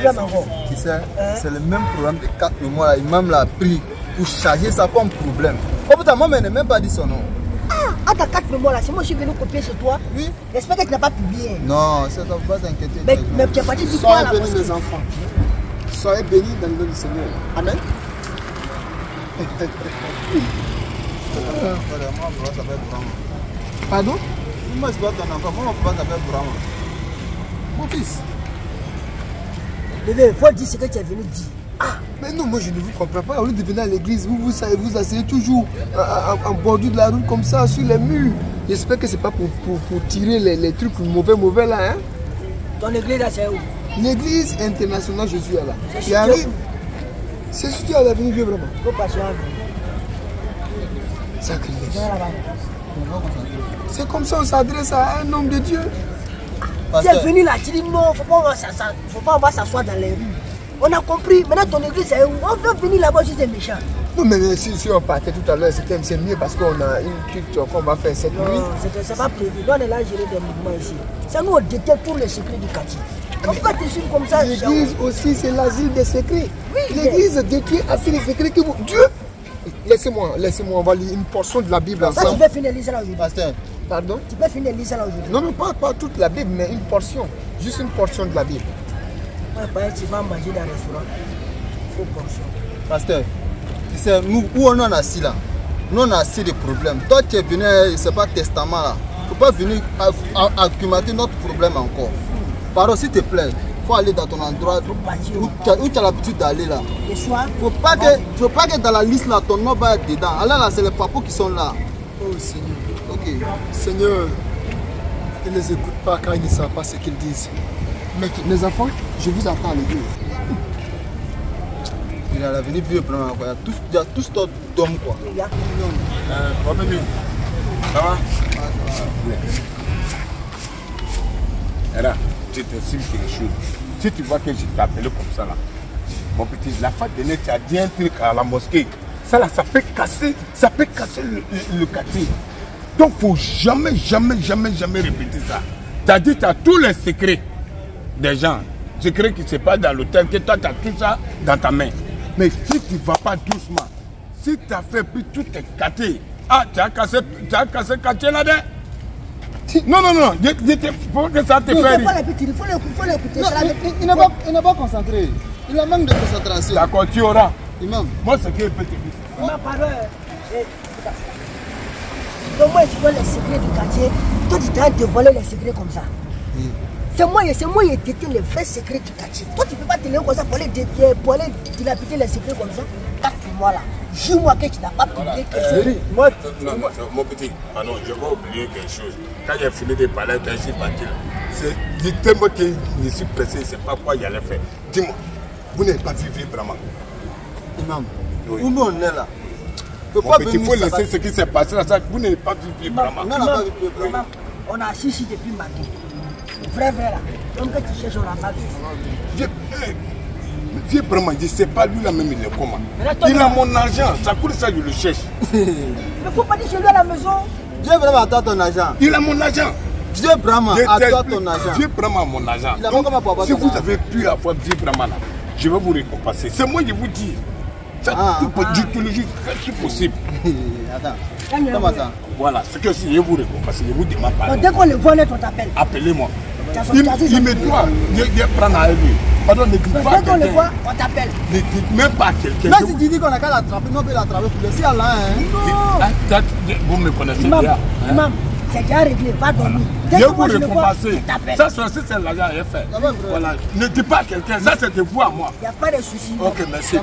problème encore. Tu sais, c'est le même problème de 4 mois là. L'imam l'a pris pour charger ça comme problème. Oh putain, moi, elle n'a même pas dit son nom. Ah, t'as 4 mois là, c'est moi qui suis venu copier sur toi. Oui. J'espère que tu n'as pas publié. Non, ça ne va pas t'inquiéter. Mais tu as pas dit du quoi là. Soyez bénis les enfants. Soyez bénis dans le nom du Seigneur. Amen. Pardon? Moi, je dois ton enfant. Moi, mon papa s'appelle Brahma. Mon fils. Bébé, il faut dire ce que tu es venu dire. Ah, mais non, moi je ne vous comprends pas. Au lieu de venir à l'église, vous asseyez toujours en bordure de la route comme ça, sur les murs. J'espère que c'est pas pour tirer les trucs mauvais là, hein? Ton église là, c'est où? L'église internationale Jésus là. Qui arrive. C'est situé à l'avenue Dieu vraiment. Faut passer en Sacrilège. C'est comme ça on s'adresse à un homme de Dieu. Tu es venu là, tu dis non, faut pas on va s'asseoir dans les rues. On a compris, maintenant ton église c'est où? On veut venir là-bas si c'est méchant. Non mais si on partait tout à l'heure, c'est mieux parce qu'on a une culture qu'on va faire cette nuit. Non, c'est pas prévu. Nous on est là à gérer des mouvements ici. C'est nous on détecte tous les secrets du quartier. On peut pas te suivre comme ça. L'église aussi c'est l'asile des secrets. Oui, l'église détient assez les secrets que vous... Dieu. Laissez-moi, on va lire une portion de la Bible ensemble. Ça, tu peux finir lire ça là aujourd'hui. Pasteur. Pardon? Tu peux finir lire ça là aujourd'hui. Non, pas toute la Bible, mais une portion. Juste une portion de la Bible. Ouais, tu vas manger dans le restaurant. Il faut portion. Pasteur, tu sais, nous, où on en a assis là? Nous, on a assez de problèmes. Toi, tu es venu, c'est pas testament là. Il ne faut pas venir accumuler notre problème encore. Pardon, s'il te plaît. Il faut aller dans ton endroit où tu as l'habitude d'aller là. Le soir, faut pas que dans la liste là, ton nom va être dedans. Alors là, c'est les papous qui sont là. Oh Seigneur. Ok. Seigneur, ne les écoute pas quand ils ne savent pas ce qu'ils disent. Mais mes enfants, je vous attends à l'église. Il a l'avenir vieux plan quoi. Il y a tous d'autres d'hommes quoi. Ça va? Era, je t'insigne quelque chose. Si tu vois que je t'ai appelé comme ça là, mon petit, la fois dernière tu as dit un truc à la mosquée. Ça là, ça peut casser le quartier. Donc faut jamais répéter ça. Tu as dit tu as tous les secrets des gens. Secrets qui se passent dans l'hôtel, que toi tu as tout ça dans ta main. Mais si tu ne vas pas doucement, si tu as fait puis tout est cassé, ah tu as cassé le quartier là-dedans. Non, il faut que ça te fait rire. Il faut l'écouter. Il n'est pas concentré. Il a manque de concentration. D'accord, tu auras. Imam. Moi, c'est qu'il peut te dire. Imam, pardon. Donc moi, tu vois les secrets du quartier. Toi, tu t'as dévoilé les secrets comme ça. C'est moi qui détient les vrais secrets du quartier. Toi, tu ne peux pas te lever comme ça pour aller dilapider les secrets comme ça. 4 mois là. Jure-moi que tu n'as pas publié quelque chose. Moi, non, mon petit, pardon, je vais oublier quelque chose. Quand j'ai fini de parler, quand je suis parti là, c'est tellement que je suis pressé, c'est pas quoi il allait faire. Dis-moi, vous n'avez pas vu vraiment. Imam, oui. Où nous on est là? Mon petit, il faut laisser ce qui s'est passé là, ça, vous n'avez pas vu vraiment. Non, on n'a pas vu vraiment. On a assis ici depuis matin. Vrai là. Donc que tu cherches, on n'a pas vu. Vieux vraiment, je ne sais pas lui là même il est comment. Il a mon argent, ça coûte ça, je le cherche. Mais il ne faut pas dire chez lui à la maison. Dieu vraiment attend ton argent. Il a mon argent. Dieu vraiment attend ton argent. Dieu vraiment mon argent. Donc, si vous avez pu avoir Dieu vraiment là, je vais vous récompenser. C'est moi qui vous dis. Tout le jour, c'est possible. Attends, comment ça? Voilà, c'est que si je vous récompense, je vous demande pas. Dès qu'on le voit, on t'appelle. Appelez-moi. Il me doit prendre à lui. Pardon, ne dites pas à quelqu'un. Dès qu'on le voit, on t'appelle. Ne dites même pas à quelqu'un. Même si tu dis qu'on a qu'à l'attraper, nous on peut l'attraper pour laisser à là. Vous me connaissez bien. Imam, c'est déjà réglé, va dormir. Je vous récompenser. Ça, c'est l'argent est fait. Voilà. Ne dites pas à quelqu'un, ça c'est de vous à moi. Il n'y a pas de souci. Ok, merci.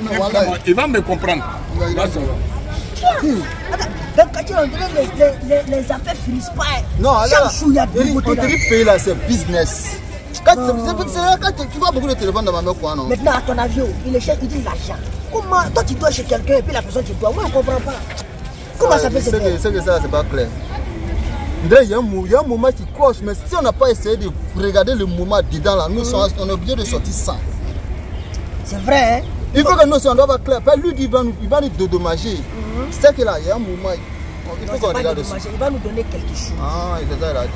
Il va me comprendre. Donc quand tu dirait les affaires finissent pas. Non, chaque jour il y a des côtés. On te payer là, c'est business. Quand tu vois beaucoup de téléphones dans ma main, quoi, non? Maintenant, à ton avion, il dit l'argent. Comment toi tu dois chez quelqu'un et puis la personne tu dois? Moi, je ne comprends pas. Comment ça peut se faire? C'est que ça, c'est pas clair. Il y a un moment qui cloche, mais si on n'a pas essayé de regarder le moment dedans, là, nous on est obligé de sortir sans. C'est vrai, hein? Il faut que nous, si on doit être clair, lui, il va nous dédommager. C'est que là, il y a un moment. Il faut qu'on regarde ça. Il va nous donner quelque chose. Ah, c'est ça, il a dit.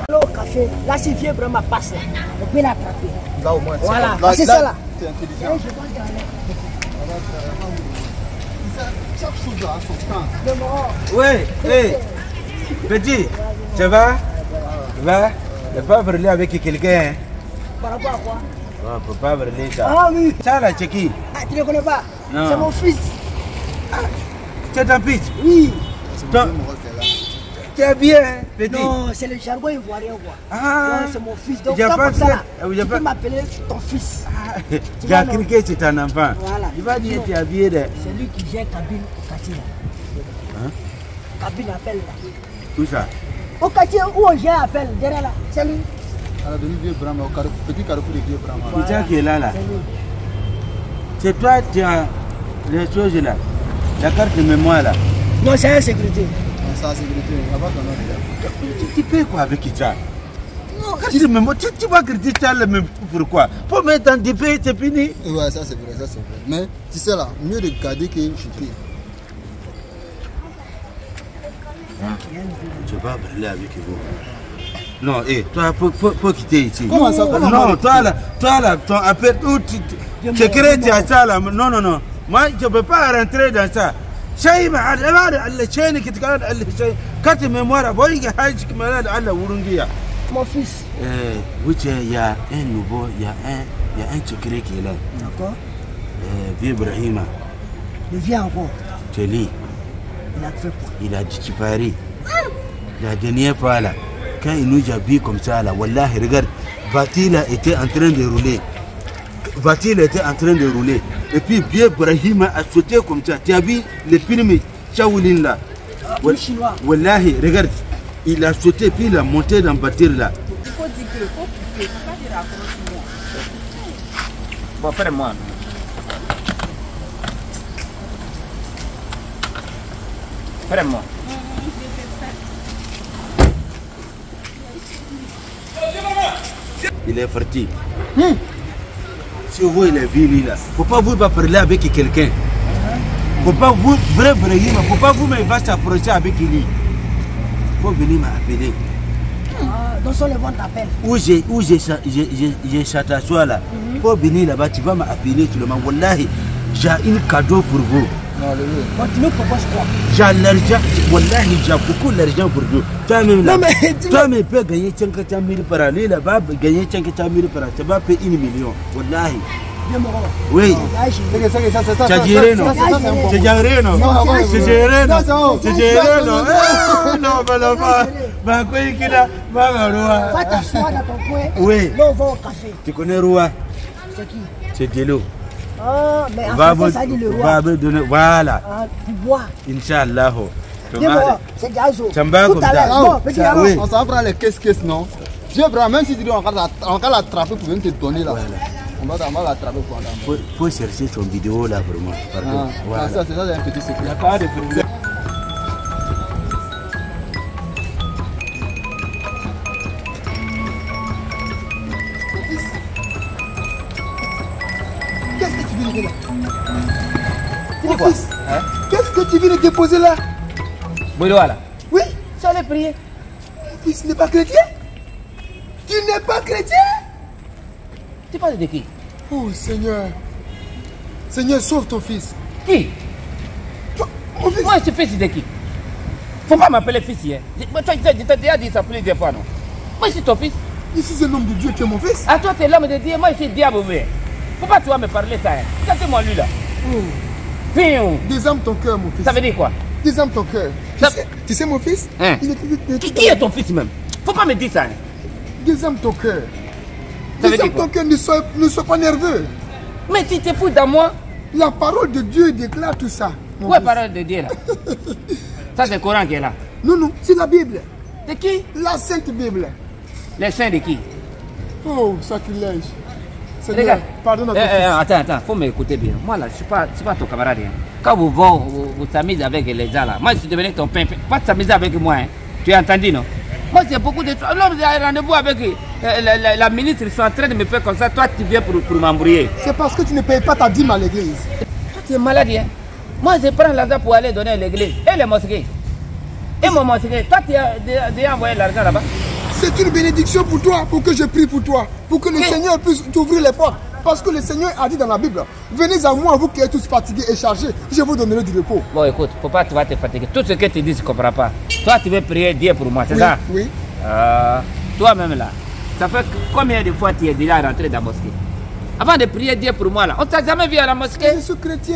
Voilà. Au café, là, si vieux vraiment passe, on peut l'attraper. Là, au moins. Voilà, c'est ça là. tu es intelligent. Chaque chose a son temps. Ouais, hey, petit, ça va? Va? Ne pas parler avec quelqu'un. Par rapport à quoi? On ne peut pas parler ça. Ah oui. Ça là, c'est qui? Ah, tu ne le connais pas? Non. C'est mon fils. C'est ton fils? Oui. Tu es bien, petit? Non, c'est le jargon ivoirien quoi. Ah. Ouais, c'est mon fils. Donc, J'ai quand pas comme ça, là, fait- tu peux m'appeler ton fils. J'ai cru que c'est un enfant. Voilà. Il va dire que tu es habillé de... C'est lui qui gère cabine au quartier là. Hein? Cabine appelle là. Où ça? Au quartier où on gère appelle, derrière là. C'est lui. Elle a donné vieux Brahma, au petit carrefour de vieux Brahma. C'est ça qui est là, là. C'est lui. C'est toi qui as les choses là. La carte de mémoire là. Non, c'est un sécurité. Ça, sécurité, il n'y a pas ton nom déjà. Tu payes quoi avec ça? Non, carte de mémoire, tu vas critiquer ça là, mais pourquoi? Pour maintenant, tu payes, c'est fini. Ouais, ça c'est vrai, ça c'est vrai. Mais tu sais là, mieux de garder que chuter. Je vais parler avec vous. Non, toi, faut quitter ici. Comment ça? Non, toi là, ton appel, tu crées ça là. Non, non, non. Moi, je ne peux pas rentrer dans ça. شيء ما عاد على شيء كتكلم على شيء كاتب mémoire boy que حاجه كمال على ورنجيا Mon fils. Il y a un nouveau, il y a un secret qui est là. D'accord. Vieux Ibrahima. Il vient encore. Tu lis. Il a fait quoi? Il a disparu. La dernière fois là, quand il nous a vu comme ça là, wallahi regarde, Vatil était en train de rouler. Vatil était en train de rouler. Et puis vieux Ibrahima a sauté comme ça. Tu as vu les films Shaolin là? Le chinois. Wallahi, regarde, il a sauté puis il a monté dans la voiture là. Il faut dire que le faut pas dire à moi. Bon, fais-moi. Fais-moi. Il est parti. Si vous voyez la ville là, faut pas vous parler avec quelqu'un. Faut pas vous, vrai Ibrahima, faut pas vous va s'approcher avec lui. Faut venir m'appeler. Dans son le ventre t'appelle. Où j'ai s'asseoir là. Faut venir là-bas, tu vas m'appeler tout le monde. Wallahi, j'ai un cadeau pour vous. Bon, tu me proposes quoi? J'ai l'argent, wallahi, j'ai beaucoup d'argent pour vous. Toi-même là, Non, mais tu toi-même peux gagner 500 000 par an. Lui là-bas, gagner 500 000 par an. Tu vas payer 1 million. Wallahi. Viens me voir. Oui. C'est géré, non? C'est géré, non? C'est géré, non? C'est géré, non? Non, mais non, pas. Va t'asseoir dans ton coin. Oui. Là, on va au café. Tu connais Roua? C'est qui? C'est Delo. Ah, mais en Va français, ça dit le roi. va me donner. Voilà. Ah, tu bois. Inch'Allah. Viens me voir. C'est Gazo. Ça me va Tout comme à ça. l'heure. Bon, petit Ça, Aaron. oui. On s'en prend les caisses, non? Vieux Brahma, même si tu dis on va l'attraper pour venir te donner là. On va l'attraper pendant. Faut chercher son vidéo là pour moi. Pardon. Voilà. Ça, c'est un petit secret. Il n'y a pas de problème. Qu'est-ce que tu viens de là? Mon fils, qu'est-ce que tu viens de déposer là? Voilà. Oui, Tu allais prier. mon fils n'est pas chrétien? Tu n'es pas chrétien? Tu parles de qui? Oh Seigneur. Seigneur, sauve ton fils. Qui? Toi, mon fils. Moi, je suis fils de qui? Faut pas m'appeler fils hier. Toi, je t'ai déjà dit ça plusieurs fois, non? Moi, je suis ton fils. Je suis un homme de Dieu, tu es mon fils. Ah, toi, tu es l'homme de Dieu. Moi, je suis diable. Pourquoi tu vas me parler ça? Regardez-moi lui là. Pion. Désarme ton cœur, mon fils. Ça veut dire quoi? Désarme ton cœur. Ça- Tu sais, mon fils, Hein? Qui est ton fils même? Faut pas me dire ça. Désarme ton cœur. Ça veut Désarme dire quoi? ton cœur, ne sois pas nerveux. Mais tu te fous dans moi? La parole de Dieu déclare tout ça. mon Où est fils. la parole de Dieu là? Ça, c'est le Coran qui est là. Non, non, c'est la Bible. De qui? La Sainte Bible. Les saints de qui? Oh, sacrilège. Seigneur, Regarde. pardonne à ton fils. Attends, faut m'écouter bien. Moi là, je suis pas ton camarade. Hein. Quand vous s'amusez avec les gens là, moi je suis devenu ton pain. Pas t'amuser avec moi. Hein. Tu as entendu, non? Moi c'est beaucoup de choses. Non, j'ai un rendez-vous avec la ministre, ils sont en train de me faire comme ça. Toi tu viens pour m'embrouiller. C'est parce que tu ne payes pas ta dîme à l'église. Toi tu es malade. Hein. Moi je prends l'argent pour aller donner à l'église. Et les mosquées. Et mon mosquée. Toi tu as déjà envoyé l'argent là-bas. C'est une bénédiction pour toi, pour que je prie pour toi, pour que le Seigneur puisse t'ouvrir les portes. Parce que le Seigneur a dit dans la Bible, venez à moi, vous qui êtes tous fatigués et chargés, je vous donnerai du repos. Bon, écoute, papa, tu vas te fatiguer. Tout ce que tu dis, je ne comprends pas. Toi, tu veux prier Dieu pour moi, c'est ça? Oui. Toi-même là, ça fait combien de fois tu es déjà rentré dans la mosquée? Avant de prier Dieu pour moi là, on ne t'a jamais vu à la mosquée? Je suis chrétien.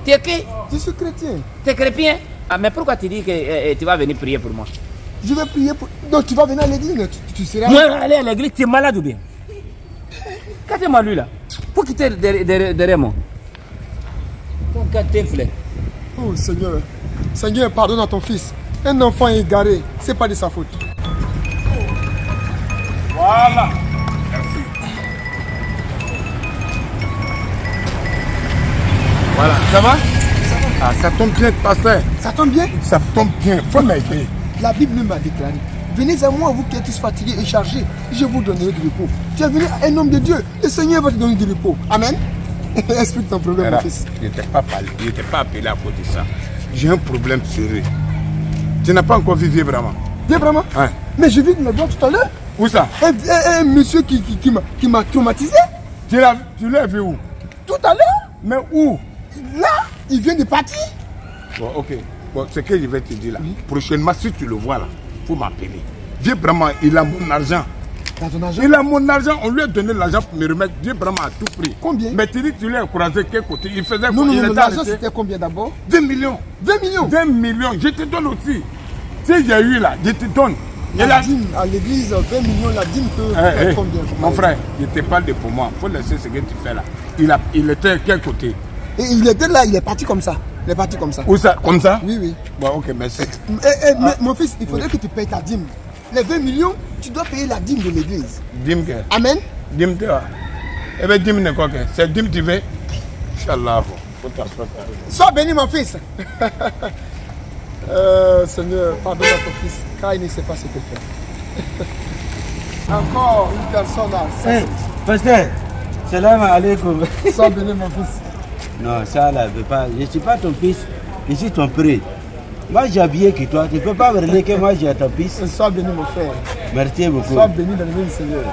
Tu es qui? Je suis chrétien. Tu es chrétien? Ah, mais pourquoi tu dis que tu vas venir prier pour moi? Je vais prier pour... Donc tu vas venir à l'église, tu seras... Moi, aller à l'église, tu es malade ou bien? Qu'est-ce lui là? Faut quitter derrière moi. Ton gars t'influe. Oh Seigneur, Seigneur, pardonne à ton fils. Un enfant égaré, c'est pas de sa faute. Voilà. Merci. Voilà, ça va? Ah, ça tombe bien, pasteur. Ça tombe bien? Ça tombe bien, faut m'aider. La Bible m'a déclaré, venez à moi, vous qui êtes tous fatigués et chargés, je vous donnerai du repos. Tu es venu à un homme de Dieu, le Seigneur va te donner du repos. Amen. Explique ton problème, mon fils. Je n'étais pas appelé à cause de ça. J'ai un problème sérieux. Tu n'as pas encore vu Vieux Brahma? Vieux Brahma? Hein? Mais je vis le voir tout à l'heure. Où ça? Un monsieur qui m'a traumatisé. Tu l'as vu où? Tout à l'heure. Mais où? Là, il vient de partir. Bon, ok. Bon, ce que je vais te dire là. Oui. Prochainement, si tu le vois là, il faut m'appeler. Vieux Brahma, il a mon argent. Dans ton argent? Il a mon argent. On lui a donné l'argent pour me remettre. Vieux Brahma a tout pris. Combien? Mais tu dis que tu l'as croisé quel côté? Il faisait quoi? Non, l'argent c'était combien d'abord? 20 millions. 20 millions? 20 millions. Je te donne aussi. Si j'ai eu là, je te donne. La dîme à l'église, 20 millions, la dîme peut faire combien? Mon frère, je te parle de pour moi. Il faut laisser ce que tu fais là. Il était à quel côté? Et il était là, il est parti comme ça. Il est parti comme ça. Où ça? Comme ça? Oui, oui. Bon, ok, merci. Mais mon fils, il faudrait que tu payes ta dîme. Les 20 millions, tu dois payer la dîme de l'église. Dîme que? Amen. Dîme de quoi? Eh bien, dîme de quoi? C'est dîme tu veux? Inch'Allah. Sois béni, mon fils. Seigneur, pardonne à ton fils, car il ne sait pas ce qu'il fait. Encore une personne là. Hey, pasteur, salam alaikum. Sois béni, mon fils. Non, ça là, je ne pas. Je ne suis pas ton fils, je suis ton prêtre. Moi, j'ai habillé que toi. Tu ne peux pas me dire que moi, j'ai ton fils. Sois béni, mon frère. Merci beaucoup. Sois béni dans le nom du Seigneur.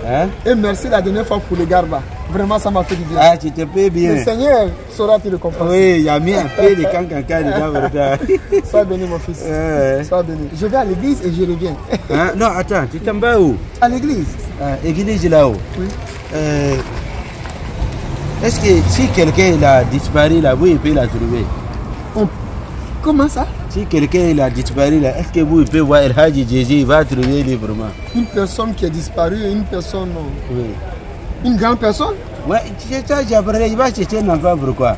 Hein? Et merci la dernière fois pour le garba. Vraiment, ça m'a fait du bien. Ah, tu te payes bien. Le Seigneur saura te le comprendre. Oui, il y a mis un peu de cancan dedans. Sois béni, mon fils. Sois béni. Je vais à l'église et je reviens. Hein? Non, attends, tu t'en vas où? À l'église. Église là-haut. Oui. Est-ce que si quelqu'un a disparu là, vous pouvez la trouver? Comment ça? Si quelqu'un a disparu là, est-ce que vous pouvez voir El Hadji Jésus, il va trouver librement? Une personne qui est disparue et une personne... Oui. Une grande personne? Ouais, c'est ça, j'apprends, il va chercher un enfant, pourquoi?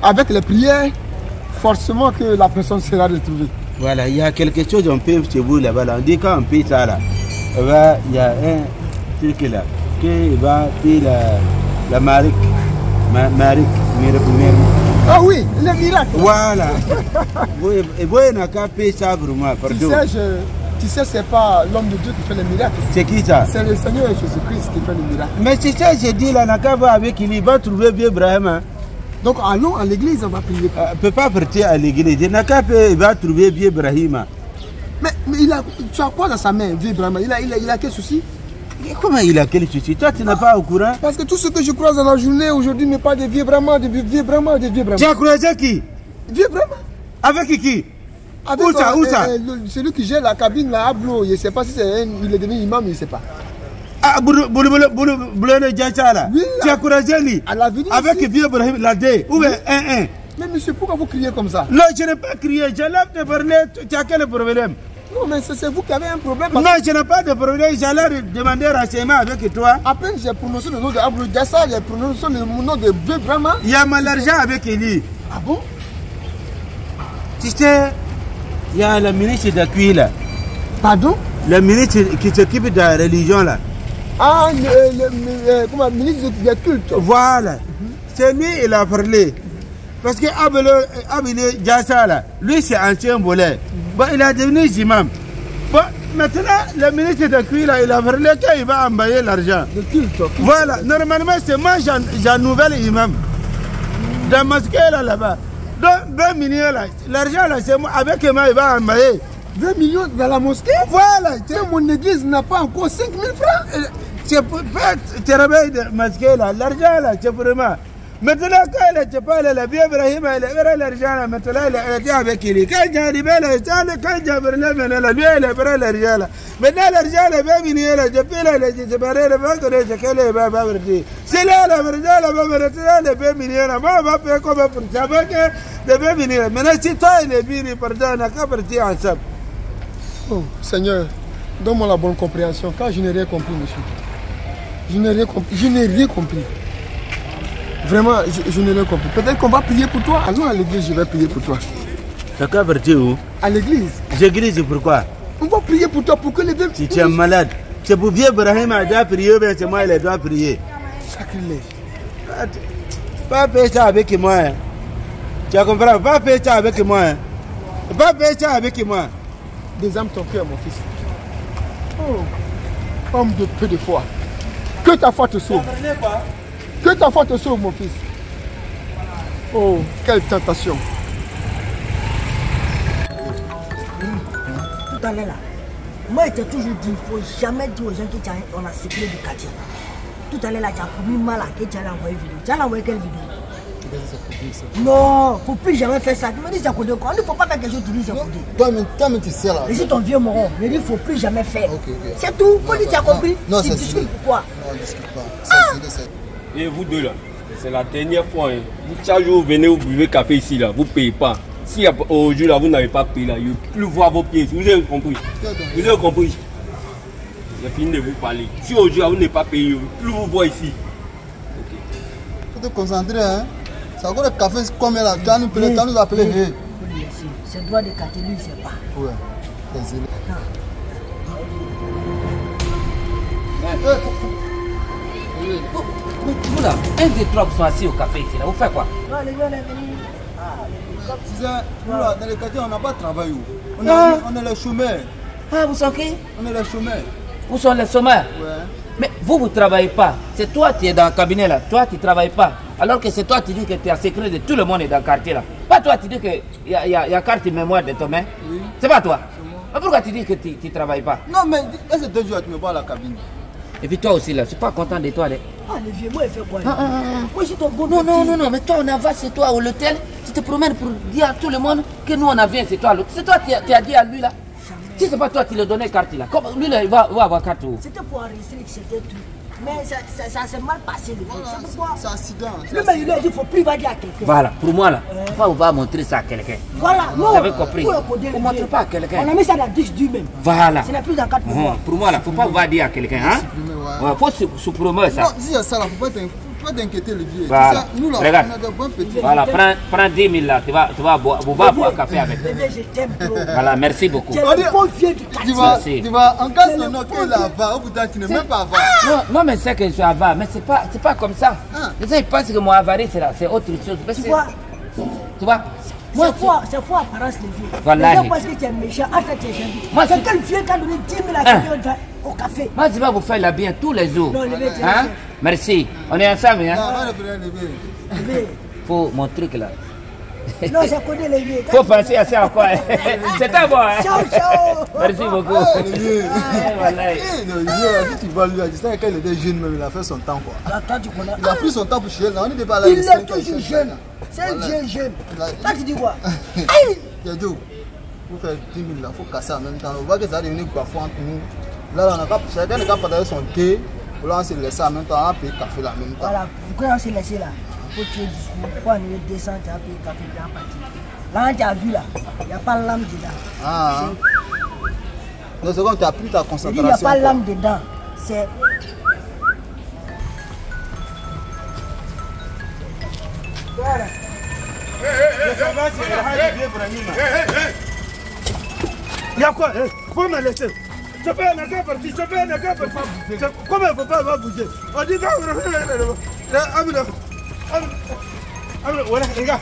Avec les prières, forcément que la personne sera retrouvée. Voilà, il y a quelque chose on peut chez vous là-bas, on dit quand on paye ça là, il y a un truc là, qu'il va payer la marique, Ah oui, le miracle. Voilà. Vous n'avez qu'à payer ça pour moi, pardon. Tu sais, c'est pas l'homme de Dieu qui fait les miracles. C'est qui ça? C'est le Seigneur Jésus-Christ qui fait les miracles. Mais c'est ça, j'ai dit là, n'a qu'à voir avec lui, il va trouver Vieux Brahma. Donc allons à l'église, on va prier. Il ne peut pas partir à l'église, il n'a qu'à il va trouver Vieux Brahima. Mais tu as quoi dans sa main, Vieux Brahma? Il a quel souci? Et comment il a quel souci? Toi, tu n'es pas au courant? Parce que tout ce que je croise dans la journée aujourd'hui me parle de Vieux Brahma, de Vieux Brahma, de Vieux Brahma. Tu as croisé qui? Vieux Brahma. Avec qui? Avec où ça? Celui qui gère la cabine là, Ablo, je ne sais pas si il est devenu imam, je ne sais pas. Ah, Boulone Djatcha là. Oui, tu as croisé lui? Avec Vieux Brahima, la D. Ou bien 1-1. Mais monsieur, pourquoi vous criez comme ça? Non, je n'ai pas crié, je l'ai te parlé, tu as quel problème? Non, mais c'est vous qui avez un problème. Non, je n'ai pas de problème, j'allais demander renseignement avec toi. À peine j'ai prononcé le nom de Ablo Djassa, j'ai prononcé le nom de Vieux Brahma. Il y a mal l'argent avec lui. Ah bon? Tu sais, il y a le ministre d'accueil là. Pardon? Le ministre qui s'occupe de la religion là. Ah, le ministre des cultes. Voilà. C'est lui, il a parlé. Parce que Abile Djassa là, lui c'est ancien voleur. Bon, il a devenu imam. Bon, maintenant, le ministre d'accueil là, il a parlé qu'il va envoyer l'argent. De culte. Voilà, normalement c'est moi, j'ai nouvelle imam. Dans la mosquée là-bas. Donc 20 millions là, l'argent là, c'est moi, avec moi, il va envoyer. 20 millions dans la mosquée? Voilà. Mon église n'a pas encore 5 000 francs. tu réveilles masqué là, l'argent là, c'est vraiment. Maintenant, quand tu parles, la vie Ibrahim, elle est l'argent, maintenant, elle est avec lui. Quand j'ai arrivé là, quand j'ai arrivé là, la vie, elle est l'argent. Maintenant, l'argent, elle va venir là, je peux la séparer, elle va donner ce qu'elle va venir. C'est là, l'argent, elle va venir, elle va venir, elle va faire comme pour savoir qu'elle va venir. Maintenant, si toi, elle est venue, pardon, on n'a qu'à partir ensemble. Oh, Seigneur, donne-moi la bonne compréhension, car je n'ai rien compris, monsieur. Je n'ai rien compris. Vraiment, je n'ai rien compris. Peut-être qu'on va prier pour toi. Allons à l'église, je vais prier pour toi. T'as qu'à partir où? À l'église. L'église, pourquoi? On va prier pour toi, pour que les deux... Si tu es malade, c'est pour vieux Ibrahim a déjà prié, mais c'est moi, il doit prier. Sacrilège. Pas faire ça avec moi. Hein. Tu as compris? Pas faire ça avec moi. Hein. Pas faire ça avec moi. Désarme ton cœur, mon fils. Oh, homme de peu de foi. Que ta foi te sauve. Que ta foi te sauve, mon fils. Oh, quelle tentation. Tout à l'heure là, moi je t'ai toujours dit, il ne faut jamais dire aux gens que on a secret du quartier. Tout à l'heure là, tu as promis mal à que tu allais envoyer une vidéo. Tu allais envoyer quelle vidéo? Non, il ne faut plus jamais faire ça. Tu me dis c'est codé quoi? Il ne faut pas faire quelque chose, tu dis c'est codé. Toi-même tu sais là. Et si ton vieux moron, mais il ne faut plus jamais faire. C'est tout. Faut dire tu as compris? Non, c'est discutes pourquoi? Non, on ne discute pas. Et vous deux là, c'est la dernière fois. Hein. Vous, chaque jour, vous venez, vous buvez café ici là, vous ne payez pas. Si aujourd'hui là, vous n'avez pas payé là, je ne vais plus voir vos pieds. Vous avez compris? Vous avez compris? J'ai fini de vous parler. Si aujourd'hui là, vous n'avez pas payé, je ne vais plus vous voir ici. Il faut te concentrer. Hein. C'est encore le café comme là. Tu vas nous appeler. C'est le droit de quartier, lui, il ne sait pas. Ouais, désolé. Vous là, un des trois vous sont assis au café ici là, vous faites quoi? Non, les gars, on est venus. Tu sais, nous là, dans les quartiers, on n'a pas de travail. On est les chômeurs. Ah, vous sont qui? On est les chômeurs. Vous sont les sommeurs? Ouais. Mais vous ne travaillez pas. C'est toi qui es dans le cabinet là. Toi, tu ne travailles pas. Alors que c'est toi qui dis que tu as secret de tout le monde est dans le quartier là. Pas toi qui dis qu'il y a carte mémoire de ton main. Oui. C'est pas toi. Mais pourquoi tu dis que tu ne travailles pas? Non, mais est-ce que 2 jours tu me vois à la cabine? Et puis toi aussi là, je suis pas content de toi. Là. Ah, le vieux, moi, il fait quoi? Moi, je suis ton bon non, petit. non, mais toi, on avance chez toi à l'hôtel. Tu te promènes pour dire à tout le monde que nous, on a vient chez toi. C'est toi qui as dit à lui là. Si c'est pas toi qui lui donnais carte là, comme lui là, il va avoir carte. C'était pour enregistrer que c'était tout. Mais ça s'est mal passé. C'est pourquoi? C'est accident. Lui-même, il lui a dit qu'il ne faut plus dire à quelqu'un. Voilà, pour moi là, pourquoi on va montrer ça à quelqu'un? Voilà, non. Vous avez compris? On ne montre vieux. pas à quelqu'un. On a mis ça dans la dish du même. Voilà. Ce n'est plus dans 4 mois. Pour moi là, il ne faut pas vous dire à quelqu'un. Hein? Faut se promouvoir ça. Non, si il y a ça là, il ne faut pas t'inquiéter le vieux. Voilà. Nous là, regarde. on a de bons petits. Voilà, prends 10 000 là, tu vas boire un café avec. Bébé, je t'aime trop. Voilà, merci beaucoup. Tu es le bon vieux du quartier. Tu vas en cas de nom que là va, au bout d'un tu n'es même pas avare. Non, mais c'est que je suis avare, mais c'est pas comme ça. Les gens ils pensent que mon avare c'est autre chose. Tu vois? C'est faux apparence les vieux. Voilà. Les gens pensent que tu es méchant, après tu es gentil. Moi, c'est quel vieux qui a donné 10 000 à quelqu'un au café? Moi, je vais vous faire la bien tous les jours. Non, le vieux, Hein? Merci. On est ensemble, hein? le vieux. Faut mon truc là. Non, je connais les vieux. Faut penser à ça encore. C'est à moi. Hein? Ciao, ciao. Merci beaucoup. Le vieux. Voilà. Le vieux, si tu vas lui dire quand il était jeune, même, il a fait son temps quoi. Attends, tu connais. Il a pris son temps pour chier. On n'était pas là. Il est toujours jeune. C'est un vieux jeune. Toi, tu dis quoi? Aïe! Diado, pour faire 10 000 là, il faut casser en même temps. On voit que ça va devenir parfois entre nous. Là, on a chacun n'a qu'à partager son thé. Là, on s'est laissé en même temps. On a payé le café là en même temps. Voilà, pourquoi on s'est laissé là? Il faut tuer le discours. Il faut arriver 200, tu as payé le café, tu as parti. Là, tu as vu là, il n'y a pas l'âme dedans. Ah, donc c'est comme tu as pris ta concentration. Il n'y a pas l'âme dedans. C'est. Voilà. Il y a quoi? Faut me laisser. Je fais un accord parti, je fais un accord parti. Comment il ne faut pas bouger? On dit voilà, les gars.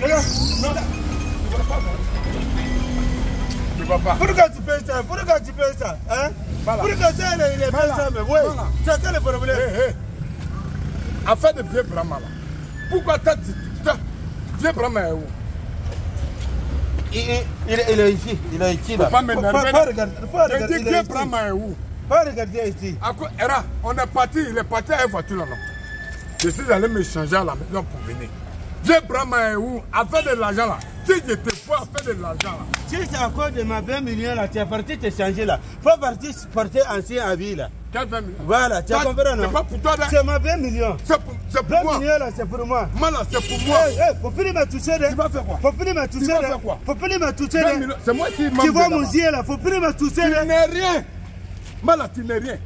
Les gars, pourquoi tu payes ça? Pourquoi tu payes ça? Hein? Pourquoi ça, il est payé ça? Mais oui, c'est quel le problème? Affaire de vieux Brahma là. Pourquoi t'as dit vieux Brahma est où? Il est ici, il est ici là. Faut pas m'énerver. Faut regarder. Vieux Brahma est où? Va regarder ici. Era, on est parti, il est parti à une voiture là. Je suis allé me changer à la maison pour venir. Viens prendre où à faire de l'argent là. Si je te vois à faire de l'argent là. Si c'est à cause de ma 20 millions là, tu es parti te changer là. Faut partir porter ancien habit là. Quel 20 millions? Voilà, tu as compris non? C'est pas pour toi. C'est ma 20 millions. C'est pour 20 moi. millions là, c'est pour moi. Voilà, c'est pour moi. Faut plus me toucher. Tu vas faire quoi? Faut plus me toucher. Tu vas faire quoi? Faut plus me toucher. C'est moi qui m'en tu vois mon yeux là, faut plus me toucher. Tu n'es rien. Mala, tu n'es rien.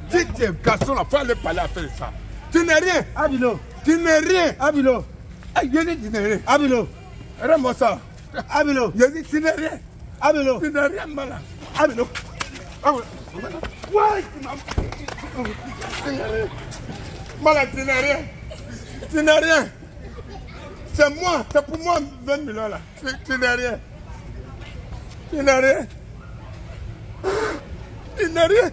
Si tu es garçon là, faut aller parler à faire ça. Tu n'es rien. Abilo. Tu n'es rien. Abilo. Tu n'es rien. Abilo. Rends-moi ça. Abilo. Je dis, tu n'es rien. Abilo. Tu n'es rien, Mala. Abilo. Ouais, Mala, tu n'es rien. Tu n'es rien. C'est moi, c'est pour moi 20 millions là. Tu n'es rien. Tu n'es rien. Tu n'es rien.